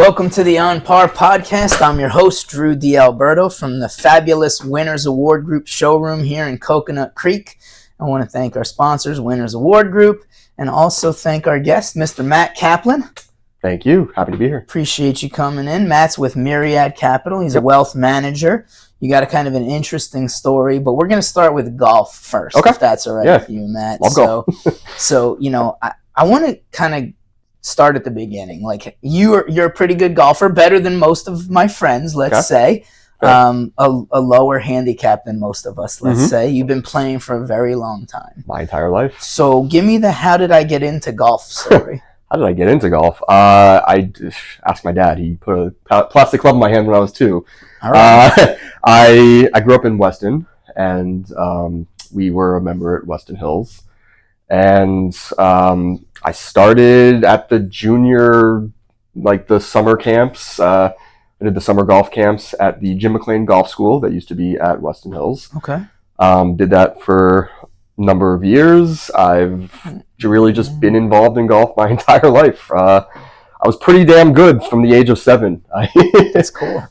Welcome to the On Par podcast. I'm your host, Drew D'Alberto from the fabulous Winners Award Group showroom here in Coconut Creek. I want to thank our sponsors, Winners Award Group, and also thank our guest, Mr. Matt Kaplan. Thank you. Happy to be here. Appreciate you coming in. Matt's with Myriad Capital. He's a wealth manager. You got a kind of an interesting story, but we're going to start with golf first, if that's all right with you, Matt. Love golf. So, I want to kind of start at the beginning. Like you're a pretty good golfer, better than most of my friends, let's say. A lower handicap than most of us, let's say. You've been playing for a very long time. My entire life. So give me the how did I get into golf story. How did I get into golf? I asked my dad. He put a plastic club in my hand when I was 2. All right. I grew up in Weston, and we were a member at Weston Hills. And I started at the junior, the summer camps. I did the summer golf camps at the Jim McLean Golf School that used to be at Weston Hills. Okay. Did that for a number of years. I've really just been involved in golf my entire life. I was pretty damn good from the age of 7. That's cool.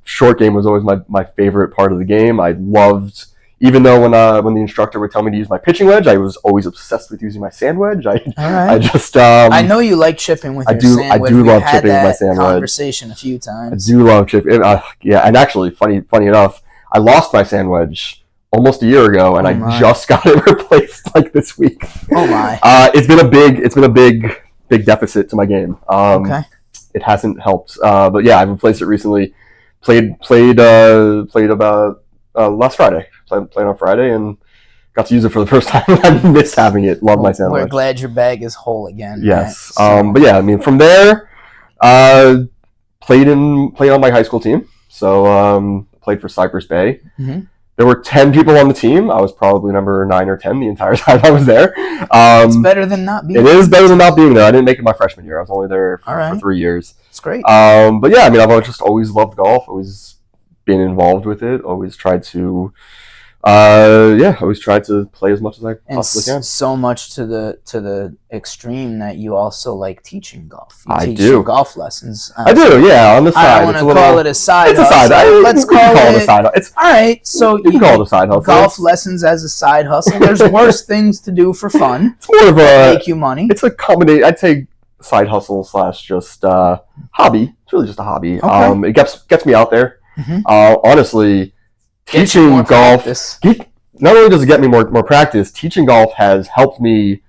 Short game was always my favorite part of the game. I loved, even though when the instructor would tell me to use my pitching wedge, I was always obsessed with using my sand wedge. I know you like chipping with your sand wedge. I do love chipping with my sand wedge. Conversation a few times. I do love chipping. And actually, funny enough, I lost my sand wedge almost a year ago, and I just got it replaced this week. Oh my! It's been a big deficit to my game. It hasn't helped. But yeah, I've replaced it recently. Played about last Friday. Played on Friday and got to use it for the first time. I missed having it. Love my sand wedge. We're glad your bag is whole again. Yes. But yeah, from there, played on my high school team. So played for Cypress Bay. Mm-hmm. There were 10 people on the team. I was probably number 9 or 10 the entire time I was there. It's better than not being there. It is better than not being there. I didn't make it my freshman year. I was only there for 3 years. It's great. But yeah, I've just always loved golf. Always been involved with it. Always tried to play as much as I possibly can. So much to the extreme that you also like teaching golf. I do golf lessons. I do, yeah. On the side, I don't want to call it a side. It's a side. Let's call it a side. It's all right. So you can call it a side hustle. Golf lessons as a side hustle. There's worse things to do for fun. It's more of make you money. It's a combination. I'd say side hustle / just hobby. It's really just a hobby. Okay. It gets me out there. Mm-hmm. Honestly. Teaching golf, not only does it get me more practice, teaching golf has helped me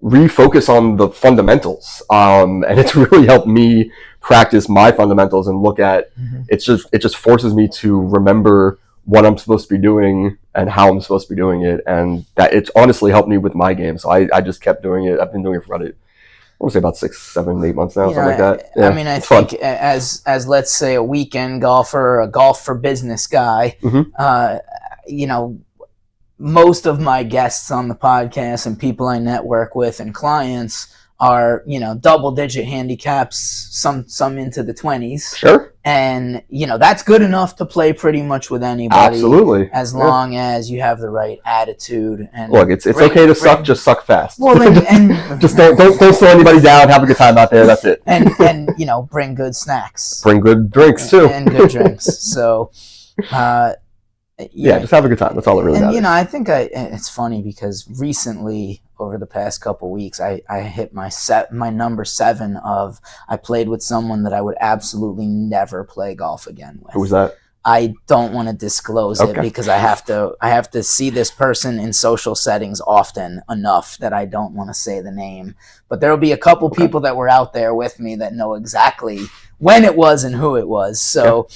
refocus on the fundamentals. And it's really helped me practice my fundamentals and look at, it just forces me to remember what I'm supposed to be doing and how I'm supposed to be doing it. And that it's honestly helped me with my game. So I just kept doing it. I've been doing it for about I want to say about 6, 7, 8 months now, something like that. Yeah, I think fun. as let's say a weekend golfer, a golf for business guy, most of my guests on the podcast and people I network with and clients are, double-digit handicaps, some into the 20s. Sure. And, that's good enough to play pretty much with anybody. Absolutely. As long as you have the right attitude. And look, it's okay to suck, just suck fast. Well, and just don't slow anybody down, have a good time out there, that's it. And bring good snacks. Bring good drinks, too. And good drinks. So, just have a good time. That's all it really matters. I think it's funny because recently, over the past couple weeks, I hit my number 7 of I played with someone that I would absolutely never play golf again with. Who was that? I don't want to disclose it because I have to see this person in social settings often enough that I don't want to say the name. But there will be a couple people that were out there with me that know exactly when it was and who it was. So.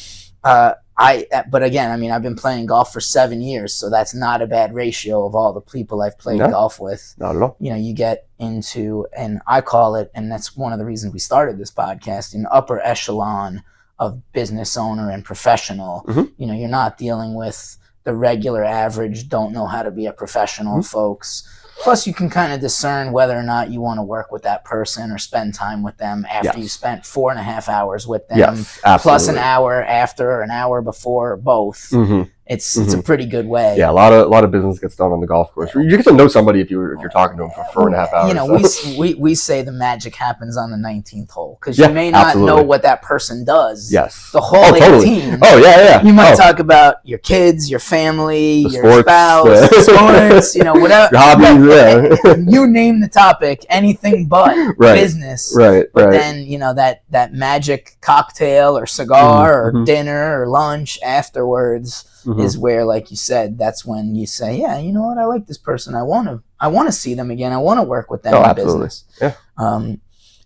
But again, I've been playing golf for 7 years, so that's not a bad ratio of all the people I've played golf with. Not at all. You get into, and I call it, and that's one of the reasons we started this podcast, an upper echelon of business owner and professional. Mm-hmm. You're not dealing with the regular average, don't know how to be a professional folks. Plus, you can kind of discern whether or not you want to work with that person or spend time with them after you spent 4.5 hours with them, plus an hour after or an hour before, both. Mm-hmm. it's a pretty good way. Yeah, a lot of business gets done on the golf course. You get to know somebody if you're talking to them for 4.5 hours. You know, so. we say the magic happens on the 19th hole because you may not know what that person does. Yes. The whole 18. Totally. Oh yeah. You might talk about your kids, your family, your sports, spouse, sports, you know, whatever. Your hobbies, yeah. You name the topic, anything but business. Right. But then, you know, that magic cocktail or cigar or dinner or lunch afterwards is where, like you said, that's when you say, yeah, you know what, I like this person. I want to see them again. I want to work with them in business. Yeah.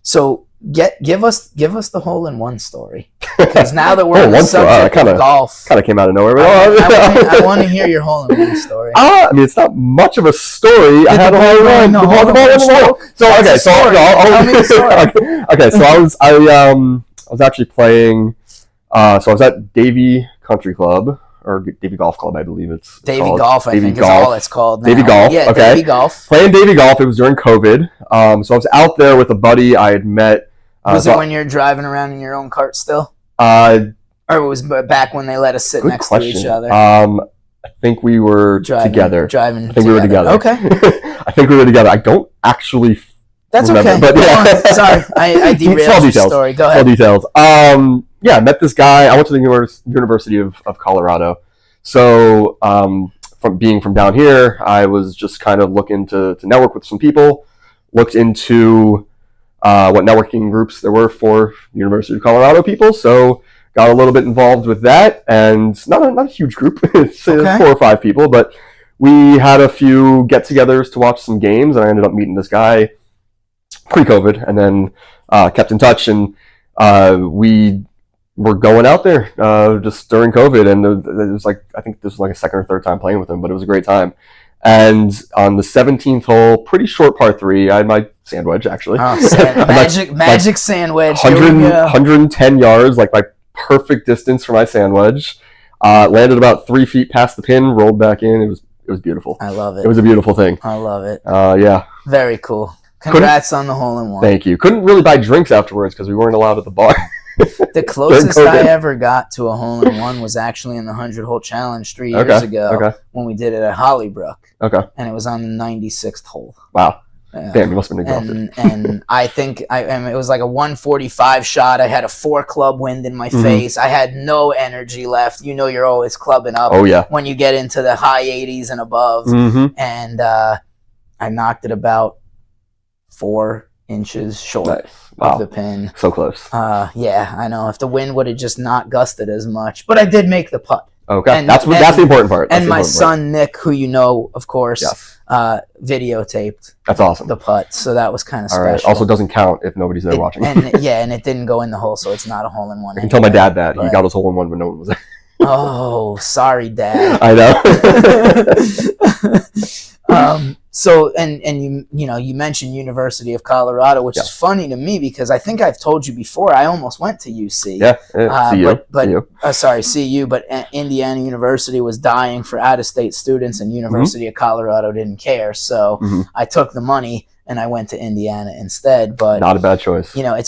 So give us the hole-in-one story, because now that we're on the subject of golf, kind of came out of nowhere. I want to hear your hole-in-one story. I mean, it's not much of a story. I had a hole-in-one. So okay, tell me the story. Okay, so I was actually playing. So I was at Davie Country Club. Or Davie Golf Club, I believe it's Davie called. Golf, I think is all it's called now. Davie Golf, yeah, okay. Davie Golf. Playing Davie Golf, it was during COVID. So I was out there with a buddy I had met. Was it when you're driving around in your own cart still? Or was it back when they let us sit next to each other? I think we were together. I think we were together. Okay. I think we were together. I don't actually That's remember, okay. But yeah. Sorry, I derailed your story. Go ahead. Small details. Yeah, I met this guy. I went to the University of Colorado. So from being from down here, I was just kind of looking to network with some people, looked into what networking groups there were for University of Colorado people. So got a little bit involved with that, and not a huge group. It's 4 or 5 people, but we had a few get-togethers to watch some games, and I ended up meeting this guy pre-COVID, and then kept in touch, and we were going out there just during COVID, and it was like, I think this was like a second or third time playing with him, but it was a great time. And on the 17th hole, pretty short par 3, I had my sand wedge actually. Oh, magic sand wedge. 110 yards, like my perfect distance for my sand wedge. Landed about 3 feet past the pin, rolled back in. It was beautiful. I love it. It was a beautiful thing. I love it. Yeah. Very cool. Congrats on the hole-in-one. Thank you. Couldn't really buy drinks afterwards because we weren't allowed at the bar. The closest I ever got to a hole-in-one was actually in the 100-hole challenge 3 years ago when we did it at Hollybrook. Okay. And it was on the 96th hole. Wow. Damn, you must have been exhausted. And I think it was like a 145 shot. I had a 4-club wind in my face. I had no energy left. You know, you're always clubbing up when you get into the high 80s and above. And I knocked it about 4 inches short of the pin. So close. Yeah, I know. If the wind would have just not gusted as much. But I did make the putt. Okay, and that's the important part. And my son, Nick, who you know, of course, videotaped that's awesome. The putt. So that was kind of special. Right. Also doesn't count if nobody's there watching. And it didn't go in the hole, so it's not a hole-in-one. I can tell my dad that. He got his hole-in-one when no one was there. Oh, sorry, Dad. I know. So you you mentioned University of Colorado, which is funny to me because I think I've told you before I almost went to UC. CU. But Indiana University was dying for out-of-state students, and University of Colorado didn't care. So I took the money and I went to Indiana instead. But not a bad choice. You know, I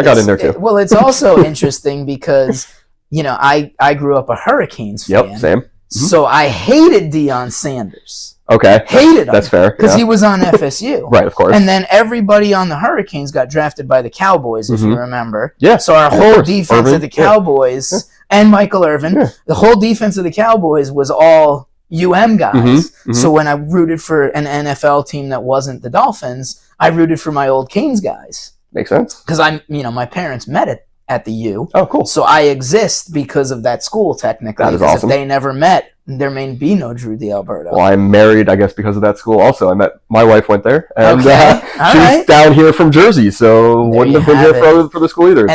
got in there too. Well, it's also interesting because I grew up a Hurricanes fan. Yep, same. So I hated Deion Sanders. Okay. Hated him. That's fair. Because he was on FSU. Right, of course. And then everybody on the Hurricanes got drafted by the Cowboys, if you remember. Yeah. So our whole defense of the Cowboys and Michael Irvin, the whole defense of the Cowboys was all UM guys. So when I rooted for an NFL team that wasn't the Dolphins, I rooted for my old Canes guys. Makes sense. Because my parents met at the U. Oh, cool. So I exist because of that school, technically. That is awesome. If they never met, there may be no Drew D'Alberto. Well, I'm married, I guess, because of that school also. My wife went there, and she's down here from Jersey, so wouldn't have been here for the school either.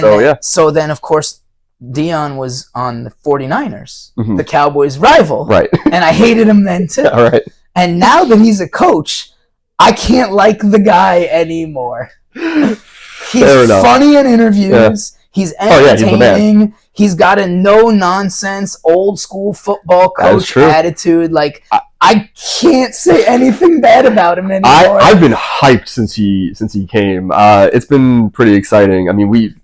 So then, of course, Deion was on the 49ers, the Cowboys' rival. Right. And I hated him then, too. All right. And now that he's a coach, I can't like the guy anymore. He's funny in interviews. Yeah. He's entertaining. He's got a no-nonsense, old-school football coach attitude. Like, I can't say anything bad about him anymore. I've been hyped since he came. It's been pretty exciting. I mean,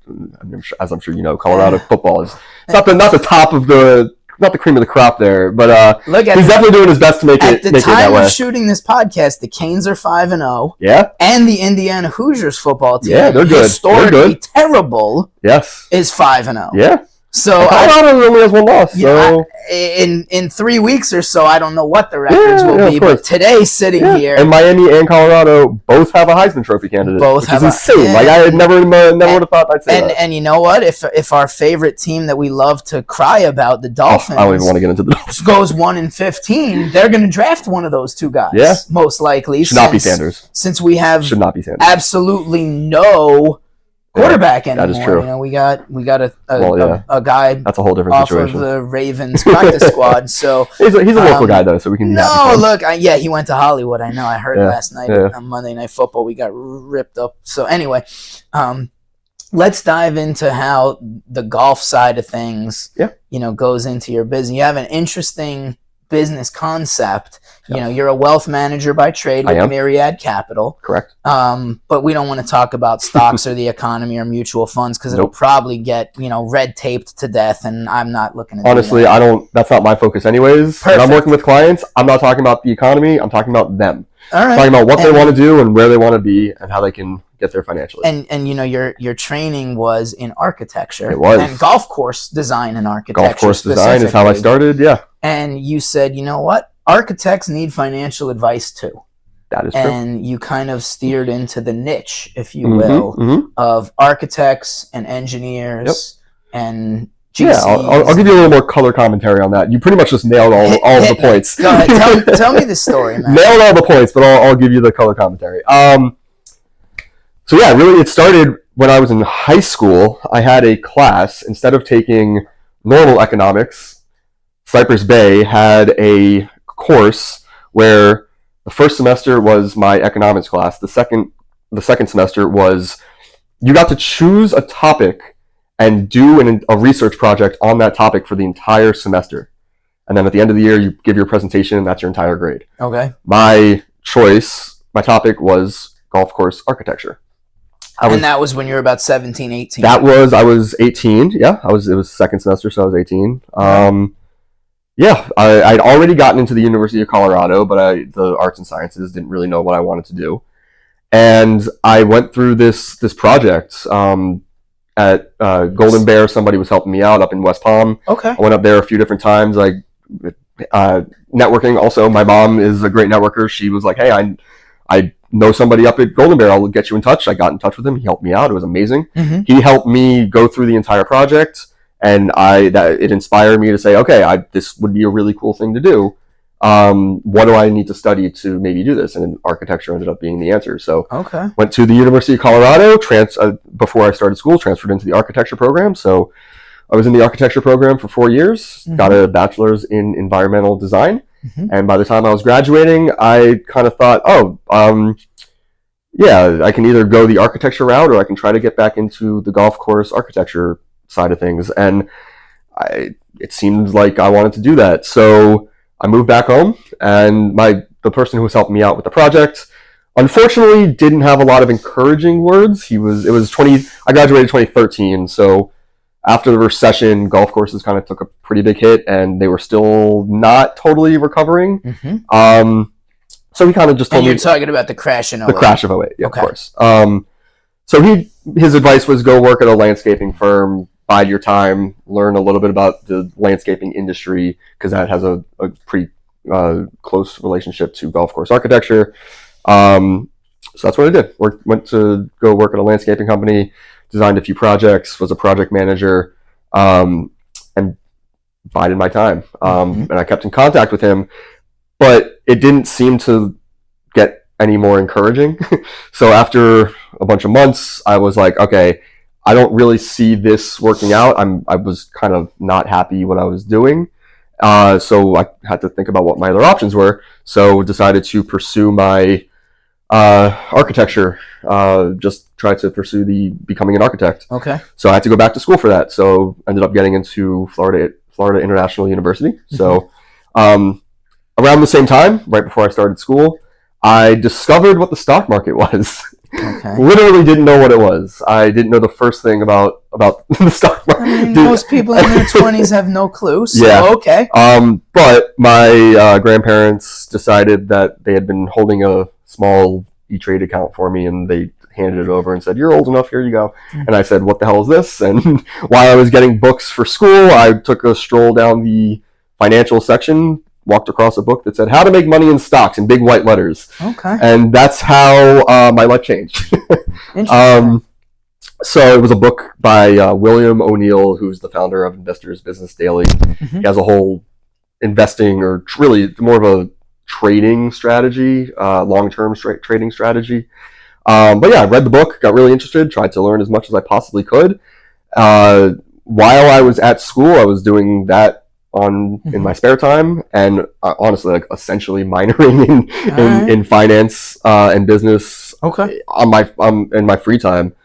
as I'm sure you know, Colorado football is not the top of the not the cream of the crop there, but he's definitely doing his best to make it that way. At the time of shooting this podcast, the Canes are 5-0. Yeah. And the Indiana Hoosiers football team, they're good. Historically terrible, yes, is 5-0. Yeah. So Colorado only has one loss. So in 3 weeks or so, I don't know what the records will be. But today, sitting here, and Miami and Colorado both have a Heisman Trophy candidate. Both have insane. Like I had never would have thought I'd say that. And you know what? If our favorite team that we love to cry about, the Dolphins, I don't even want to get into the Dolphins, goes 1-15, they're going to draft one of those two guys. Yeah, most likely. Should not be Sanders. Since we have should not be Sanders. Absolutely no quarterback anymore. That is true. You know, we got a guy. That's a whole different situation. Off of the Ravens practice squad. So he's a local guy though, so we can. No, look, he went to Hollywood. I know. I heard last night on Monday Night Football we got ripped up. So anyway, let's dive into how the golf side of things, goes into your business. You have an interesting business concept. You're a wealth manager by trade with Myriad Capital. Correct. But we don't want to talk about stocks or the economy or mutual funds because it'll probably get, red taped to death, and I'm not looking at honestly, I don't. That's not my focus anyways. Perfect. When I'm working with clients, I'm not talking about the economy. I'm talking about them. All right. I'm talking about what they want to do and where they want to be and how they can get there financially. And your training was in architecture. It was. And golf course design and architecture. Golf course design is how I started. Yeah. And you said, you know what? Architects need financial advice too. That is true. And you kind of steered into the niche, if you will, of architects and engineers and GCs. Yeah, I'll give you a little more color commentary on that. You pretty much just nailed all of the points. Go ahead. Tell me the story, man. Nailed all the points, but I'll give you the color commentary. So yeah, really it started when I was in high school. I had a class, instead of taking normal economics, Cypress Bay had a course where the first semester was my economics class. The second semester was you got to choose a topic and do a research project on that topic for the entire semester. And then at the end of the year, you give your presentation, and that's your entire grade. Okay. My topic was golf course architecture. And that was when you were about 17, 18. I was 18. Yeah, it was second semester, so I was 18. Yeah, I'd already gotten into the University of Colorado, but the arts and sciences didn't really know what I wanted to do. And I went through this project at Golden Bear. Somebody was helping me out up in West Palm. Okay. I went up there a few different times. Networking also. My mom is a great networker. She was like, hey, I know somebody up at Golden Bear. I'll get you in touch. I got in touch with him. He helped me out. It was amazing. Mm-hmm. He helped me go through the entire project. And it inspired me to say, okay, this would be a really cool thing to do. What do I need to study to maybe do this? And then architecture ended up being the answer. So went to the University of Colorado, before I started school, transferred into the architecture program. So I was in the architecture program for 4 years, got a bachelor's in environmental design. Mm-hmm. And by the time I was graduating, I kind of thought, I can either go the architecture route or I can try to get back into the golf course architecture side of things, and it seemed like I wanted to do that. So I moved back home, and the person who was helping me out with the project, unfortunately, didn't have a lot of encouraging words. I graduated 2013, so after the recession, golf courses kind of took a pretty big hit, and they were still not totally recovering. Mm-hmm. So he kind of just told me. And you're talking about the crash in 08. The crash of 08, yeah, okay. Of course. So his advice was go work at a landscaping firm, bide your time, learn a little bit about the landscaping industry, because that has a pretty close relationship to golf course architecture. So that's what I did. Went to go work at a landscaping company, designed a few projects, was a project manager, and bided my time. And I kept in contact with him, but it didn't seem to get any more encouraging. So after a bunch of months, I was like, okay, I don't really see this working out. I was kind of not happy what I was doing. So I had to think about what my other options were. So decided to pursue my architecture, just try to pursue becoming an architect. Okay. So I had to go back to school for that. So ended up getting into Florida International University. Mm-hmm. So around the same time, right before I started school, I discovered what the stock market was. Okay. Literally didn't know what it was. I didn't know the first thing about the stock market. I mean, most people in their 20s have no clue, so okay. But my grandparents decided that they had been holding a small E-Trade account for me, and they handed it over and said, "You're old enough, here you go." And I said, "What the hell is this?" And while I was getting books for school, I took a stroll down the financial section, walked across a book that said "How to Make Money in Stocks" in big white letters. Okay. And that's how my life changed. Interesting. So it was a book by William O'Neill, who's the founder of Investors Business Daily. He has a whole investing, or really more of a trading strategy, long-term trading strategy. But yeah, I read the book, got really interested, tried to learn as much as I possibly could. While I was at school, I was doing that in my spare time, and honestly, like essentially minoring in finance and business. Okay. In my free time.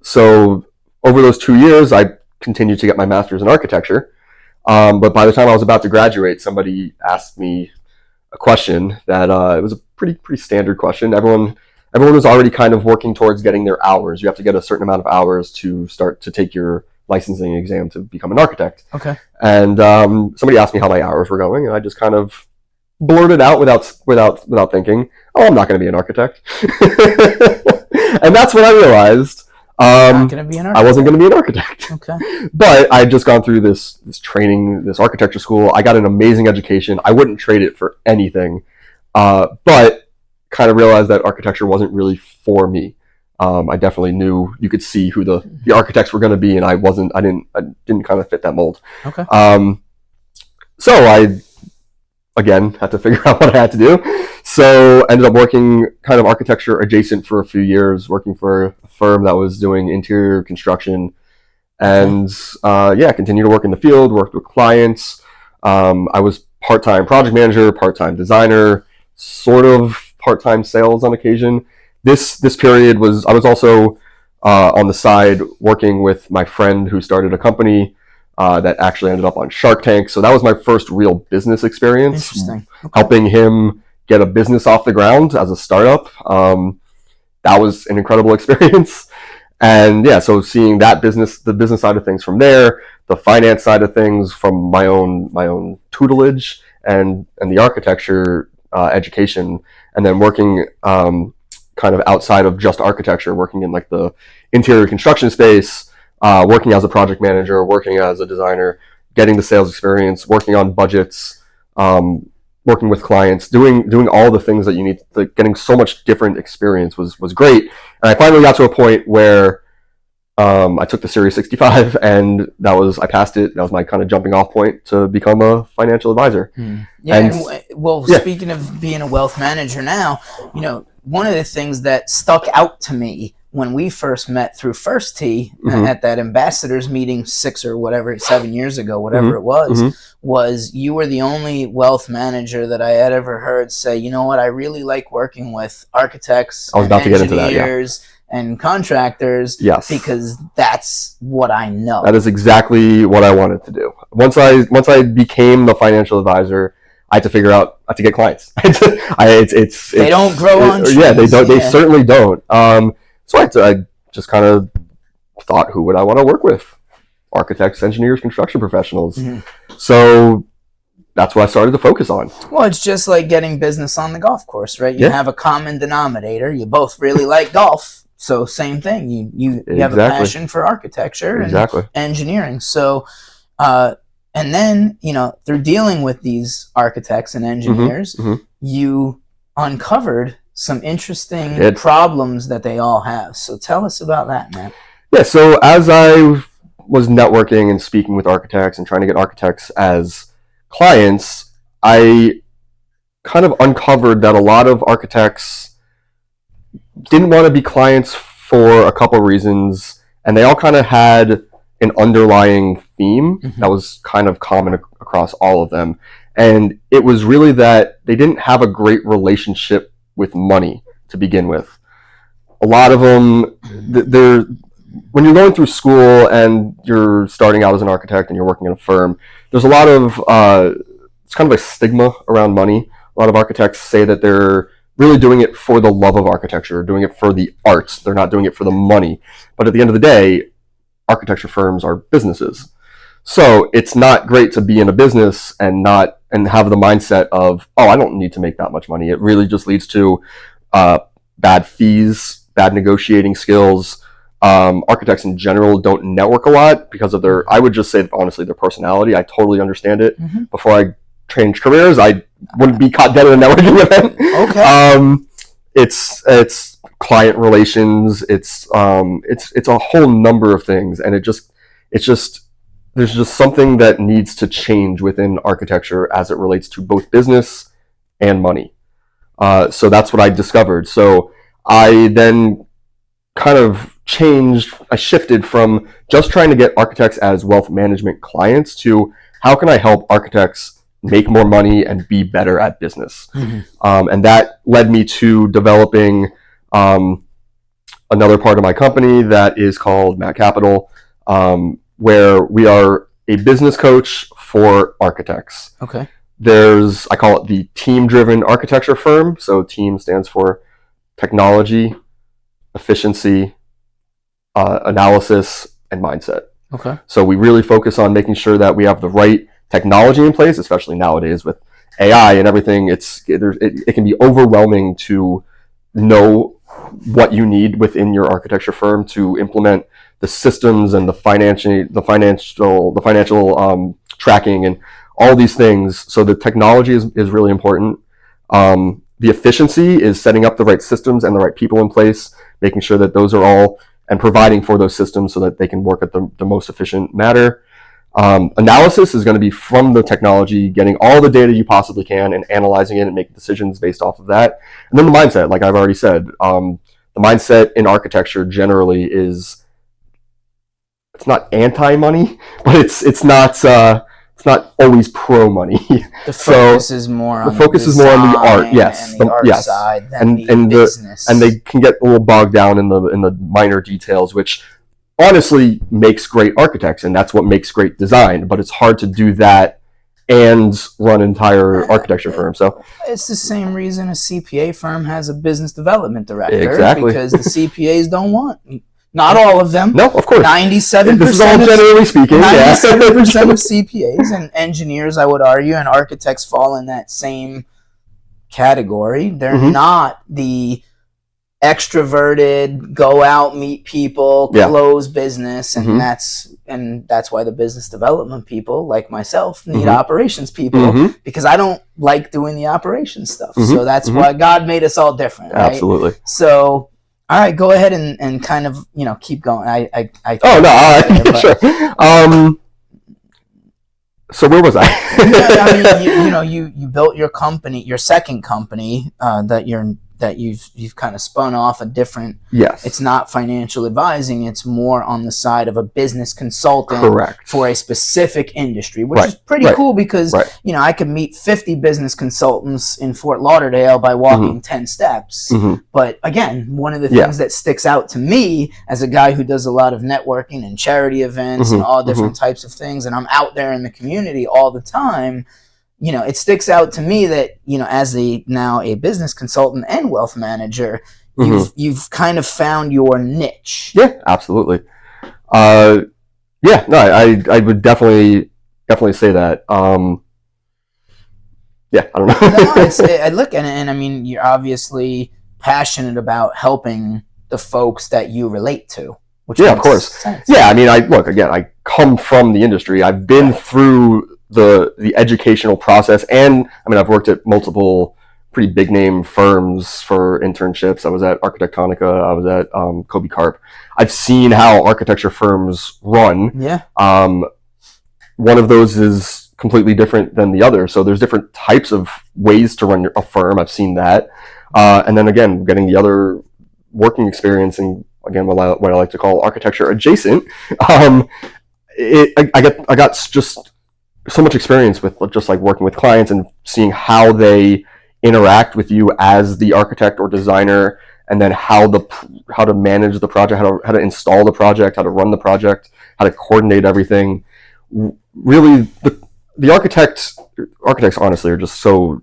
So over those 2 years, I continued to get my master's in architecture. But by the time I was about to graduate, somebody asked me a question that it was a pretty standard question. Everyone was already kind of working towards getting their hours. You have to get a certain amount of hours to start to take your licensing exam to become an architect. Okay. And somebody asked me how my hours were going, and I just kind of blurted out without thinking, "Oh, I'm not going to be an architect." And that's when I realized I wasn't going to be an architect. Okay. But I had just gone through this training, this architecture school. I got an amazing education. I wouldn't trade it for anything. But kind of realized that architecture wasn't really for me. I definitely knew, you could see who the architects were going to be, and I didn't kind of fit that mold. Okay. So I, again, had to figure out what I had to do. So ended up working kind of architecture adjacent for a few years, working for a firm that was doing interior construction, and continued to work in the field, worked with clients. I was part-time project manager, part-time designer, sort of part-time sales on occasion. This period was, I was also on the side working with my friend who started a company that actually ended up on Shark Tank. So that was my first real business experience. Interesting. Okay. Helping him get a business off the ground as a startup. That was an incredible experience. And yeah, so seeing the business side of things from there, the finance side of things from my own tutelage, and the architecture education, and then working kind of outside of just architecture, working in like the interior construction space, working as a project manager, working as a designer, getting the sales experience, working on budgets, working with clients, doing all the things that you need. Getting so much different experience was great. And I finally got to a point where I took the Series 65, and I passed it. That was my kind of jumping off point to become a financial advisor. Yeah. Speaking of being a wealth manager now, one of the things that stuck out to me when we first met through First Tee at that ambassadors meeting 7 years ago, whatever it was you were the only wealth manager that I had ever heard say, "You know what, I really like working with architects and engineers and contractors, because that's what I know." That is exactly what I wanted to do. Once I became the financial advisor, I had to figure out how to get clients. They don't grow on trees. Yeah, they don't. They certainly don't. So I just kind of thought, who would I want to work with? Architects, engineers, construction professionals. So that's what I started to focus on. Well, it's just like getting business on the golf course, right? You have a common denominator. You both really like golf. So same thing. You have a passion for architecture and engineering. So, and then, through dealing with these architects and engineers, you uncovered some interesting problems that they all have. So tell us about that, Matt. Yeah, so as I was networking and speaking with architects and trying to get architects as clients, I kind of uncovered that a lot of architects didn't want to be clients for a couple of reasons, and they all kind of had an underlying theme that was kind of common across all of them. And it was really that they didn't have a great relationship with money to begin with. A lot of them, when you're going through school and you're starting out as an architect and you're working in a firm, there's a lot of it's kind of a stigma around money. A lot of architects say that they're really doing it for the love of architecture, doing it for the arts. They're not doing it for the money. But at the end of the day, architecture firms are businesses. So it's not great to be in a business and have the mindset of, oh, I don't need to make that much money. It really just leads to bad fees, bad negotiating skills. Architects in general don't network a lot because of I would just say, honestly, their personality. I totally understand it. Before I changed careers, I wouldn't be caught dead in a networking event. Okay. It's client relations. It's a whole number of things, and there's just something that needs to change within architecture as it relates to both business and money. So that's what I discovered. So I then kind of I shifted from just trying to get architects as wealth management clients to how can I help architects make more money and be better at business. And that led me to developing another part of my company that is called Matt Kaplan, where we are a business coach for architects. Okay. I call it the team-driven architecture firm. So team stands for technology, efficiency, analysis, and mindset. Okay. So we really focus on making sure that we have the right technology in place, especially nowadays with AI and everything. It can be overwhelming to know what you need within your architecture firm to implement the systems and the financial tracking and all these things. So the technology is really important. The efficiency is setting up the right systems and the right people in place, making sure that those are all, and providing for those systems so that they can work at the most efficient manner. Analysis is going to be from the technology, getting all the data you possibly can and analyzing it and making decisions based off of that. And then the mindset, like I've already said, the mindset in architecture generally is, it's not anti-money, but it's not always pro money. The focus is more on the art, yes, and the art side than the business. And they can get a little bogged down in the minor details, which honestly makes great architects, and that's what makes great design. But it's hard to do that and run an entire architecture firm. So it's the same reason a CPA firm has a business development director. Exactly. Because the CPAs don't want. Not all of them. No, of course. 97%. This is all generally speaking. 97% of CPAs and engineers, I would argue, and architects fall in that same category. They're not the extroverted, go out, meet people, close business, and that's why the business development people, like myself, need operations people, because I don't like doing the operations stuff. So that's why God made us all different. Right? Absolutely. So. All right, go ahead and kind of keep going. Sure. So where was I? I mean, you built your company, your second company that you've kind of spun off a different. Yes. It's not financial advising; it's more on the side of a business consultant. Correct. For a specific industry, which is pretty cool because I could meet 50 business consultants in Fort Lauderdale by walking 10 steps. But again, one of the things that sticks out to me as a guy who does a lot of networking and charity events and all different types of things, and I'm out there in the community all the time. It sticks out to me that, as now a business consultant and wealth manager, you've kind of found your niche. Yeah, absolutely. I would definitely say that. I don't know. I look at it, and I mean, you're obviously passionate about helping the folks that you relate to. Which of course. Sense. Yeah, I mean, I come from the industry. I've been through the educational process, and I mean, I've worked at multiple pretty big name firms for internships. I was at Architectonica. I was at Kobe Carp. I've seen how architecture firms run. Yeah. One of those is completely different than the other. So there's different types of ways to run a firm. I've seen that. And then again, getting the other working experience, and again, what I like to call architecture adjacent. I got just so much experience with just like working with clients and seeing how they interact with you as the architect or designer, and then how to manage the project, how to install the project, how to run the project, how to coordinate everything. Really, the architects honestly are just so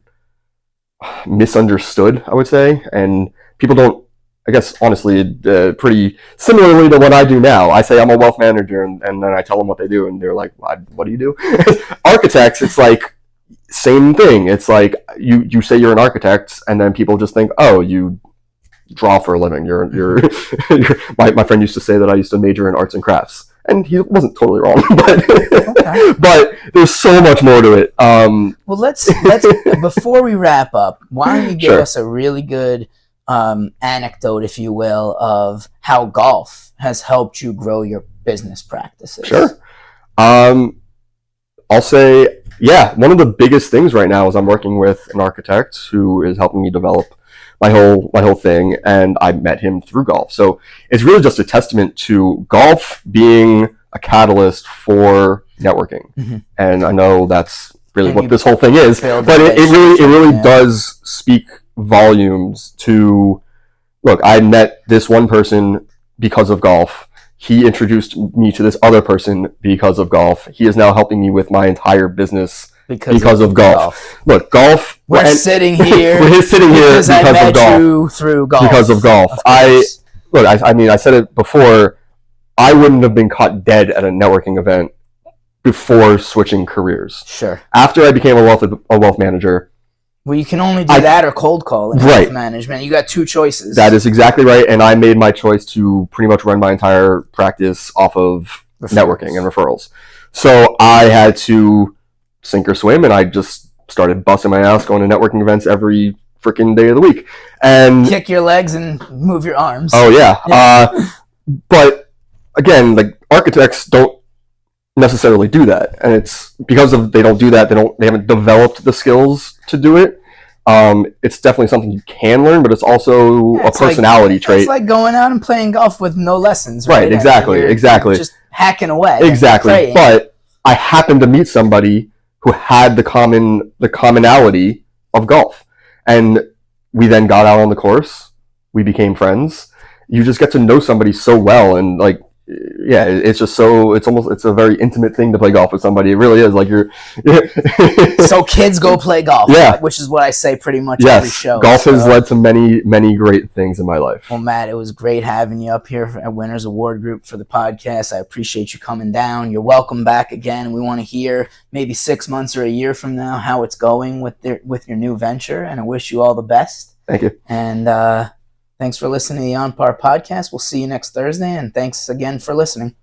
misunderstood, I would say, and people don't, I guess, honestly, pretty similarly to what I do now. I say I'm a wealth manager, and then I tell them what they do, and they're like, what do you do? Architects, it's like, same thing. It's like, you say you're an architect, and then people just think, oh, you draw for a living. You're my friend used to say that I used to major in arts and crafts, and he wasn't totally wrong, but okay. But there's so much more to it. Well, let's before we wrap up, why don't you give us a really good anecdote, if you will, of how golf has helped you grow your business practices? Sure. I'll say, one of the biggest things right now is I'm working with an architect who is helping me develop my whole thing, and I met him through golf. So it's really just a testament to golf being a catalyst for networking. Mm-hmm. And I know that's really what this whole thing is, but it really does speak volumes to, look, I met this one person because of golf. He introduced me to this other person because of golf. He is now helping me with my entire businest because of golf. Look, golf. We're sitting here. We're sitting here because of golf. You through golf. Because of golf. I said it before. I wouldn't have been caught dead at a networking event before switching careers. Sure. After I became a wealth manager. Well, you can only do that or cold call in wealth management. You got two choices. That is exactly right, and I made my choice to pretty much run my entire practice off of networking and referrals. So I had to sink or swim, and I just started busting my ass going to networking events every freaking day of the week. And kick your legs and move your arms. Oh yeah. But again, like, architects don't necessarily do that, and it's because they don't do that. They haven't developed the skills to do it. It's definitely something you can learn, but it's also a personality trait. It's like going out and playing golf with no lessons, right? Right, exactly. Just hacking away. Exactly. But I happened to meet somebody who had the commonality of golf, and we then got out on the course. We became friends. You just get to know somebody so well, and like, yeah, it's just it's a very intimate thing to play golf with somebody. It really is. Like, so kids go play golf, which is what I say pretty much every show. Golf has led to many, many great things in my life. Well, Matt, it was great having you up here at Winners Award Group for the podcast. I appreciate you coming down. You're welcome back again. We want to hear maybe 6 months or a year from now how it's going with your new venture, and I wish you all the best. Thank you. And thanks for listening to the On Par podcast. We'll see you next Thursday, and thanks again for listening.